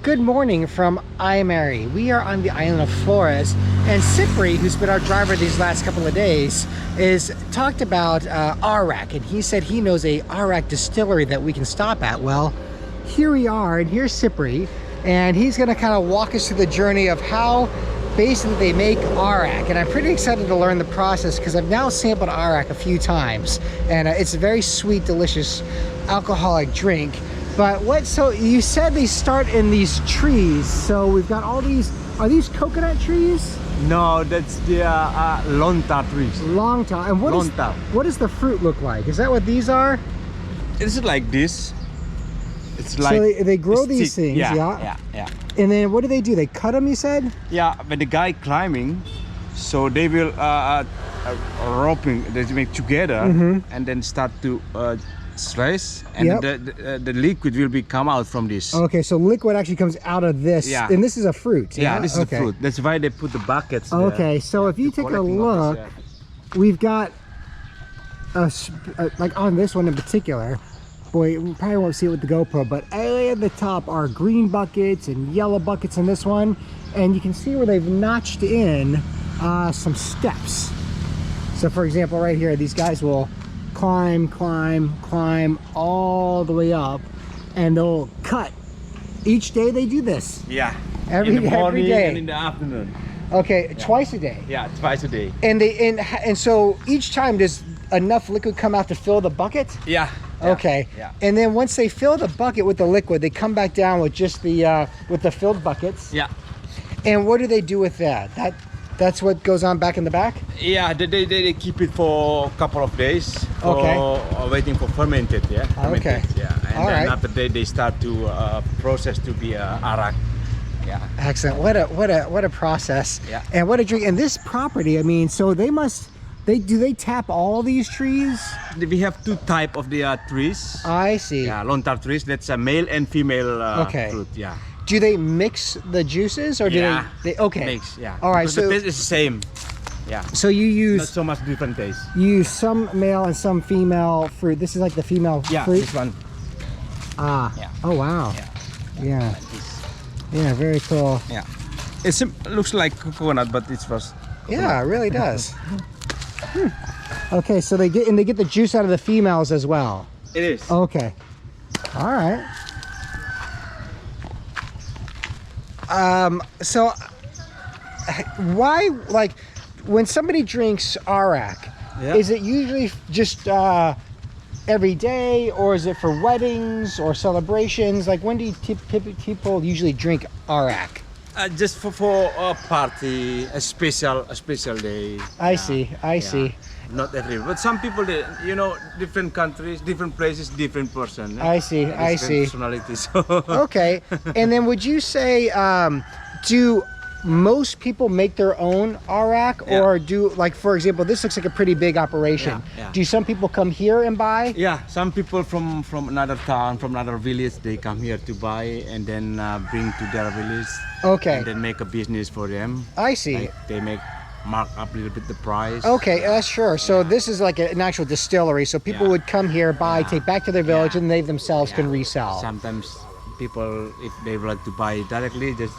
Good morning from Aimere. We are on the island of Flores, and Sipri, who's been our driver these last couple of days, is talked about ARAK, and he said he knows a ARAK distillery that we can stop at. Well, here we are, and here's Sipri, and he's going to kind of walk us through the journey of how basically they make ARAK, and I'm pretty excited to learn the process because I've now sampled ARAK a few times, and it's a very sweet, delicious alcoholic drink. But so you said they start in these trees, so we've got all these, are these coconut trees? No, that's the lontar trees. Long time. And what does the fruit look like? Is that what these are? It's like this. It's like so they grow these things, yeah. And then what do? They cut them, you said? Yeah, but the guy climbing, so they will roping, they make together and then start to slice, and the liquid will be come out from this. Okay, so liquid actually comes out of this, and this is a fruit. Yeah, this is the fruit. That's why they put the buckets there. Okay, so if you take a look, we've got like on this one in particular, boy, you probably won't see it with the GoPro, but at the top are green buckets and yellow buckets in this one, and you can see where they've notched in some steps. So for example, right here, these guys will climb all the way up, and they'll cut. Each day they do this? Yeah. Every day and in the afternoon. Okay, twice a day? Yeah, twice a day. And so each time does enough liquid come out to fill the bucket? Yeah. Okay. Yeah. And then once they fill the bucket with the liquid, they come back down with just the with the filled buckets? Yeah. And what do they do with that? That's what goes on back in the back? Yeah, they keep it for a couple of days. Okay. Waiting for fermented, yeah. Fermented, Okay. Yeah, and then after they start to process to be ARAK. Yeah. Excellent. What a process. Yeah. And what a drink. And this property, I mean, so do they tap all these trees? We have two type of the trees. I see. Yeah, lontar trees. That's a male and female fruit. Yeah. Do they mix the juices, or do they okay? Mix, yeah. All right, because so the taste is the same. Yeah. So you use not so much different taste. You use some male and some female fruit. This is like the female fruit. Yeah, this one. Ah. Yeah. Oh wow. Yeah. Yeah. Very cool. Yeah. It looks like coconut, but it's was. Yeah, it really does. Okay, so they get the juice out of the females as well. It is. Okay. All right. So why, like, when somebody drinks ARAK, is it usually just every day, or is it for weddings or celebrations? Like, when do people usually drink ARAK? Just for a party, a special day. I see. Not every, but some people, different countries, different places, different person. I see. Personalities. Okay, and then would you say, do most people make their own ARAK, or do, like, for example, this looks like a pretty big operation. Do some people come here and buy? Yeah, some people from another town, from another village, they come here to buy and then bring to their village. Okay. And then make a business for them. I see. Like they mark up a little bit the price. Okay, sure. So this is like an actual distillery. So people would come here, buy, take back to their village, and they themselves can resell. Sometimes people, if they would like to buy directly, just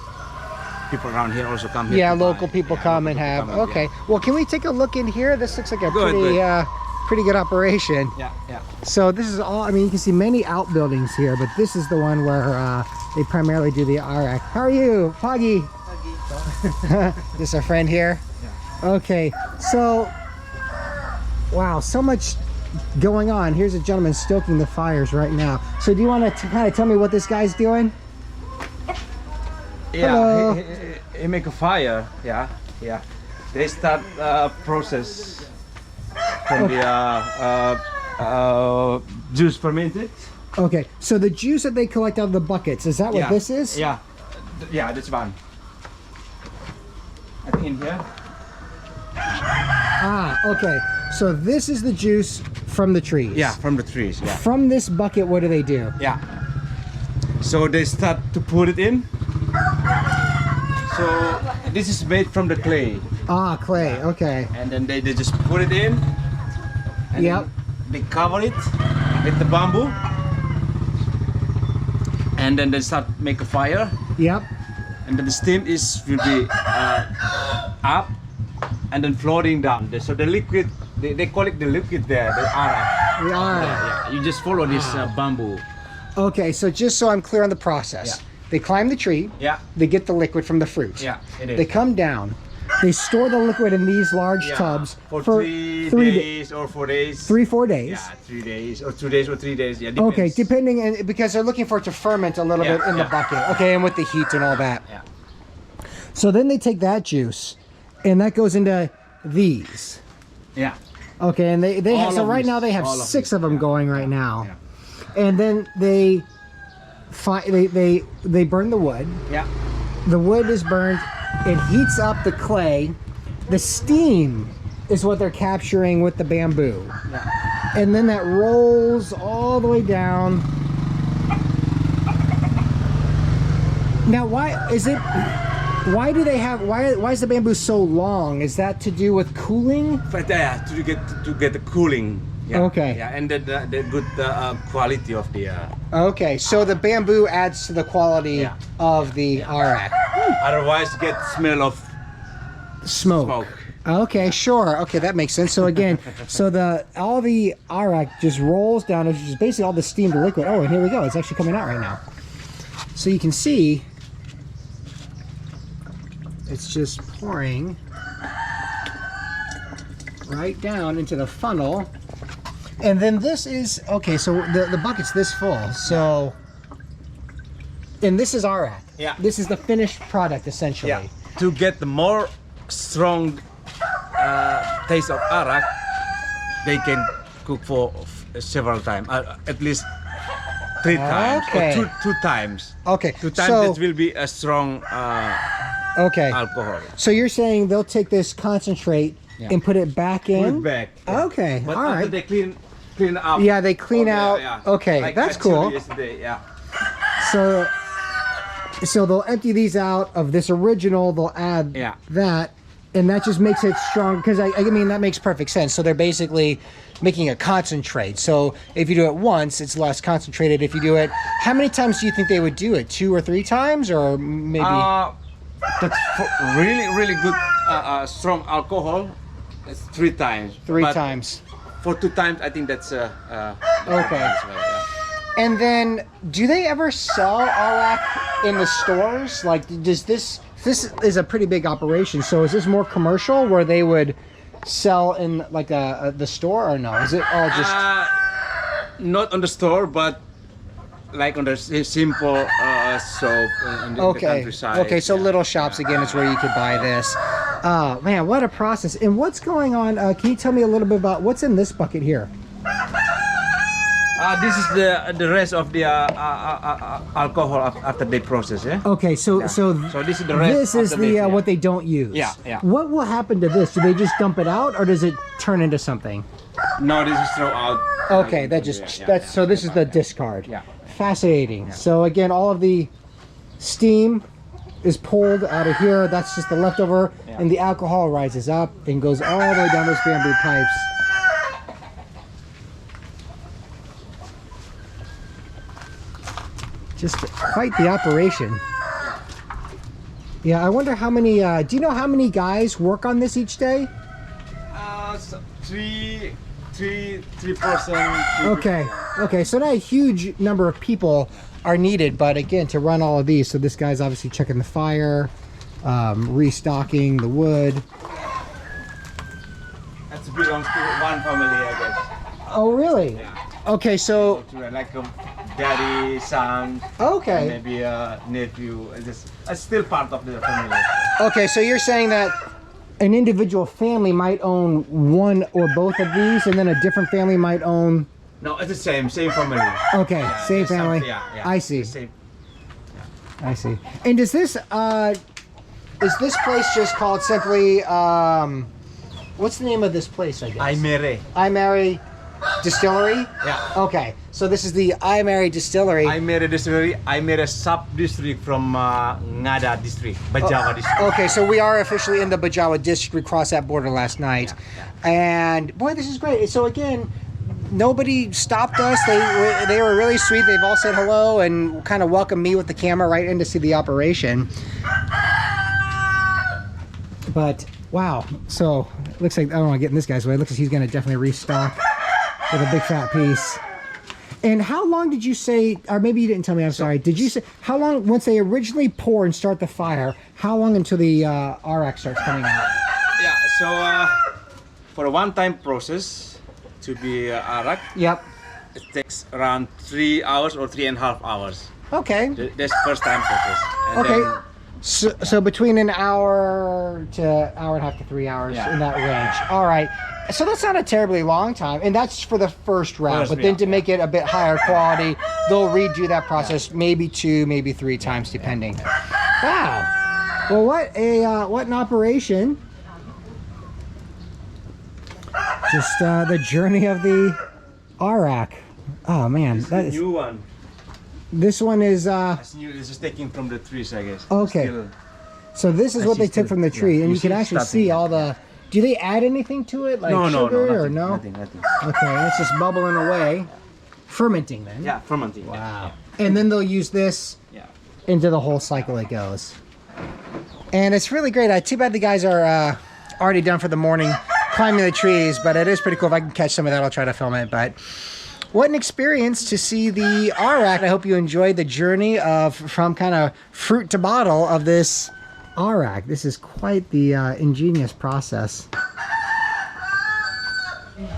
people around here also come here. Yeah, local people come and have. Okay. Well, can we take a look in here? This looks like a pretty good operation. Yeah. So this is all, I mean, you can see many outbuildings here, but this is the one where they primarily do the ARAK. How are you, Poggy? This is our friend here? Yeah. Okay, so, wow, so much going on. Here's a gentleman stoking the fires right now. So do you want to kind of tell me what this guy's doing? Yeah, he make a fire. Yeah. They start process from the juice fermented. Okay, so the juice that they collect out of the buckets, is that what this is? Yeah, this one. I think in here. Ah, okay. So this is the juice from the trees. Yeah, from the trees. Yeah. From this bucket, what do they do? Yeah. So they start to put it in. So this is made from the clay. Ah, clay. Okay. And then they just put it in. And then they cover it with the bamboo. And then they start make a fire. Yep. And then the steam will be up and then floating down. So the liquid, they call it the liquid there, the arak. The arak. Yeah. You just follow this bamboo. Okay, so just so I'm clear on the process. Yeah. They climb the tree. Yeah. They get the liquid from the fruit. Yeah, it is. They come down. They store the liquid in these large tubs for 3 days or 4 days. 3-4 days. Yeah, 3 days or 2 days or 3 days. Yeah, depends. Okay, depending, and because they're looking for it to ferment a little bit in the bucket. Okay, and with the heat and all that. Yeah. So then they take that juice, and that goes into these. Yeah. Okay, and they have, so right this, now they have 6 of them going right now, and then they burn the wood. Yeah. The wood is burned. It heats up the clay. The steam is what they're capturing with the bamboo. Yeah. And then that rolls all the way down. Now, why is the bamboo so long? Is that to do with cooling? But to get the cooling. Yeah. Okay. Yeah, and the good quality of the. Okay, so the bamboo adds to the quality of the arak. Otherwise, get smell of smoke. Okay, sure. Okay, that makes sense. So again, all the arak just rolls down, which is basically all the steamed liquid. Oh, and here we go. It's actually coming out right now. So you can see it's just pouring right down into the funnel. And then this is, okay, so the bucket's this full. So, and this is arak. Yeah. This is the finished product, essentially. Yeah. To get the more strong taste of arak, they can cook for several times, at least 3 times or two times. Okay. 2 times so, it will be a strong alcohol. So you're saying they'll take this concentrate and put it back in? Put it back. Yeah. Okay. But all after right. they clean up. Yeah, they clean out. Yeah. Okay, Like that's cool. Yesterday, yeah. So they'll empty these out of this original. They'll add that, and that just makes it strong. Because I mean that makes perfect sense. So they're basically making a concentrate. So if you do it once, it's less concentrated. If you do it, how many times do you think they would do it? 2 or 3 times, or maybe? That's really good strong alcohol. It's 3 times. 3 times. For 2 times, I think that's okay. Well, yeah. And then, do they ever sell arak in the stores? Like, does this is a pretty big operation? So is this more commercial, where they would sell in like the store, or no? Is it all just not on the store, but like on the simple shop in the countryside? Okay, so little shops again is where you could buy this. Man, what a process. And what's going on? Can you tell me a little bit about what's in this bucket here? This is the rest of the alcohol after they process, yeah? Okay, so this is the rest. This is the what they don't use. Yeah, yeah. What will happen to this? Do they just dump it out, or does it turn into something? No, this is throw out. Okay, so this is the discard. Yeah. Fascinating. Yeah. So again, all of the steam is pulled out of here. That's just the leftover, and the alcohol rises up and goes all the way down those bamboo pipes. Just quite the operation. Yeah, I wonder how many, do you know how many guys work on this each day? Three person. Okay, so not a huge number of people are needed, but again, to run all of these, so this guy's obviously checking the fire, restocking the wood. That belongs to one family, I guess. Oh, really? Yeah. Okay, so like a daddy, son, okay, maybe a nephew. It's still part of the family. Okay, so you're saying that an individual family might own one or both of these, and then a different family might own. No, it's the same family. Okay, yeah, same family. I see. I see. And does this is this place just called simply what's the name of this place? I guess Aimere. Aimere Distillery? Yeah. Okay, so this is the Aimere Distillery. Aimere Distillery, Aimere sub-district from Ngada district, Bajawa district. Okay, so we are officially in the Bajawa district. We crossed that border last night. And boy, this is great. So again, nobody stopped us. They were really sweet. They've all said hello and kind of welcomed me with the camera right in to see the operation. But wow, so it looks like, I don't want to get in this guy's way. It looks like he's going to definitely restock with a big fat piece. And how long did you say, or maybe you didn't tell me, I'm sorry, did you say, how long, once they originally pour and start the fire, how long until the ARAK starts coming out? Yeah, so for a one-time process to be ARAK, Yep. it takes around 3 hours or 3.5 hours. Okay. That's first time process. And Okay. then, So between an hour to hour and a half to 3 hours, Yeah. in that range. All right. So that's not a terribly long time, and that's for the first round. First But then round, to make it a bit higher quality, they'll redo that process maybe 2, maybe 3 times, depending. Wow. Well, what an operation! Just the journey of the ARAK. Oh man, this is that a is. new one. This one is. That's new. This is taken from the trees, I guess. Okay. Still, So this is I what see they took still- from the tree, yeah, and you you can see actually starting, see all the. Do they add anything to it, like no, sugar nothing, or no? Nothing. Okay, it's just bubbling away, fermenting then. Yeah, fermenting. Wow. And then they'll use this Yeah. into the whole cycle it goes. And it's really great. Too bad the guys are already done for the morning climbing the trees, but it is pretty cool. If I can catch some of that, I'll try to film it. But what an experience to see the ARAK. I hope you enjoyed the journey from kind of fruit to bottle of this ARAK. This is quite the ingenious process.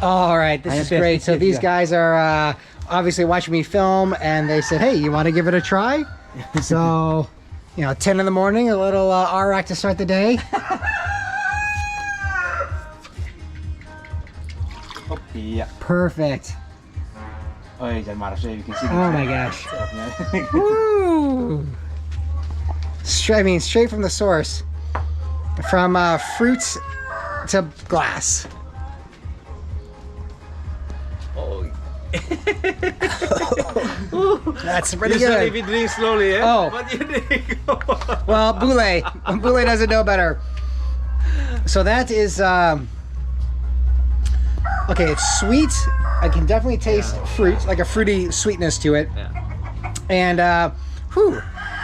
All right, this is great. So these guys are obviously watching me film, and they said, hey, you want to give it a try? So, 10 in the morning, a little ARAK to start the day. Yeah. Perfect. Oh, jangan marah, so you can see. Oh my gosh. Woo! Straight from the source. From fruits to glass. Oh. That's pretty Usually good. we drink slowly, eh? Oh. But you drink. Well, Bule doesn't know better. So that is, okay, it's sweet. I can definitely taste fruit, like a fruity sweetness to it. Yeah. And,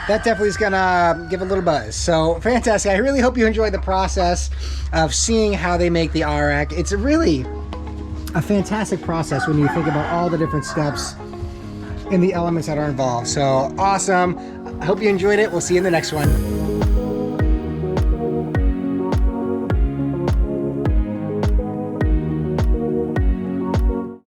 that definitely is gonna give a little buzz. So fantastic. I really hope you enjoyed the process of seeing how they make the ARAK. It's really a fantastic process when you think about all the different steps and the elements that are involved. So awesome. I hope you enjoyed it. We'll see you in the next one.